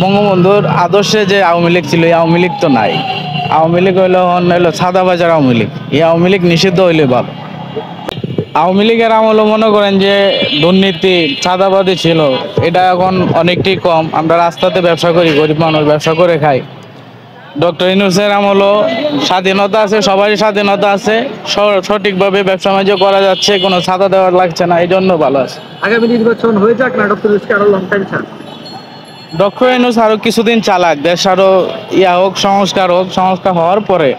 বঙ্গবন্ধুর আদর্শে যে আওয়ামী লীগ ছিল, এই আওয়ামী লীগ তো নাই। আওয়ামী লীগ হইলো সাদাবাজার আওয়ামী লীগ। এই আওয়ামী লীগ নিষিদ্ধ হইলে ভালো। আওয়ামী লীগের আমলে মনে করেন যে দুর্নীতি চাঁদাবাজি ছিল, এটা এখন অনেকটাই কম। আমরা রাস্তাতে ব্যবসা করি, গরিব মানুষ ব্যবসা করে খাই। ডক্টর ইউনূসের আমলও স্বাধীনতা আছে, সবারই স্বাধীনতা আছে, সঠিকভাবে ব্যবসা বাণিজ্য করা যাচ্ছে, কোনো চাঁদা দেওয়ার লাগছে না, এই জন্য ভালো আছে। আগামী নির্বাচন হয়ে যাক না, ডক্টর ইউনূসকে আরো লং টাইম চান? ডক্টর ইউনূস আরো কিছুদিন চালাক, দেশ আরো হোক, সংস্কার হোক, সংস্কার হওয়ার পরে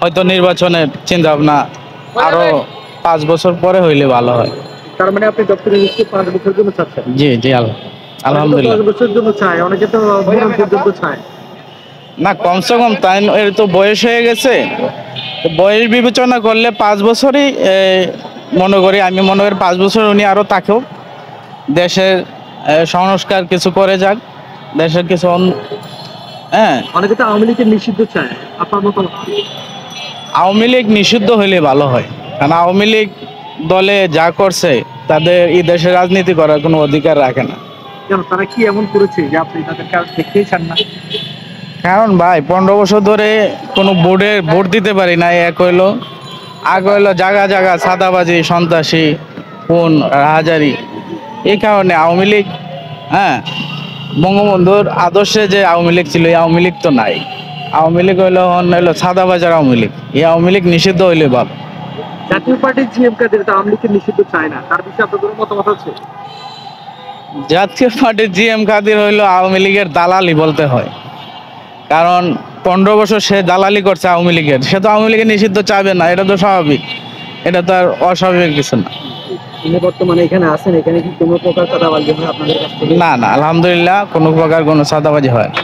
হয়তো নির্বাচনের চিন্তা ভাবনা আরো 5 বছর পরে হইলে ভালো হয়। তার মানে আপনি ডক্টর ইউনূসকে 5 বছরের জন্য চাচ্ছেন? জি জি, আলহামদুলিল্লাহ। 5 বছরের জন্য চায়, অনেকে তো মরণ পর্যন্ত চায়। না, কমসে কম তাই, এর তো বয়স হয়ে গেছে, তো বয়স বিবেচনা করলে 5 বছরই মনে করি, আমি মনে করি 5 বছর উনি আরো তাকেও দেশের সংস্কার কিছু করে যাক, দেশের কিছু হ্যাঁ। অনেকে তো আওয়ামী লীগের নিষিদ্ধ চায়, আপনার মতামত কি? আওয়ামী লীগ নিষিদ্ধ হইলে ভালো হয়, কারণ আওয়ামী লীগ দলে যা করছে তাদের এই দেশে রাজনীতি করার কোনো অধিকার রাখে না। কেন, তারা কি এমন করেছে যে আপনি তাদেরকে আর দেখতেই চান না? কারণ ভাই 15 বছর ধরে কোনো ভোট দিতে পারি না, এক হইলো। আগে হইলো জায়গা জায়গা চাঁদাবাজি, সন্ত্রাসী, খুন, রাহাজারি। এই কারণে আওয়ামী লীগ, হ্যাঁ, বঙ্গবন্ধুর আদর্শে যে আওয়ামী লীগ ছিল, এই আওয়ামী লীগ তো নাই। আওয়ামী লীগ হইলো সাদাবাজার আওয়ামী লীগ। এই আওয়ামী লীগ নিষিদ্ধ হইলে ভালো। জাতীয় পার্টির জিএম কাদের তো আওয়ামী লীগকে নিষিদ্ধ চায় না, তার বিষয়ে আপনার কোনো মতামত আছে? জাতীয় পার্টির জিএম কাদের হইলো আওয়ামী লীগের দালালি বলতে হয়, কারণ 15 বছর সে দালালি করছে আওয়ামী লীগের, সে তো আওয়ামী লীগের নিষিদ্ধ চাবে না, এটা তো স্বাভাবিক, এটা তো আর অস্বাভাবিক কিছু না। তিনি বর্তমানে এখানে আছেন, এখানে কি কোনো প্রকার চাঁদাবাজি হয় আপনাদের কাছ থেকে? না না, আলহামদুলিল্লাহ কোনো প্রকার কোনো চাঁদাবাজি হয় না।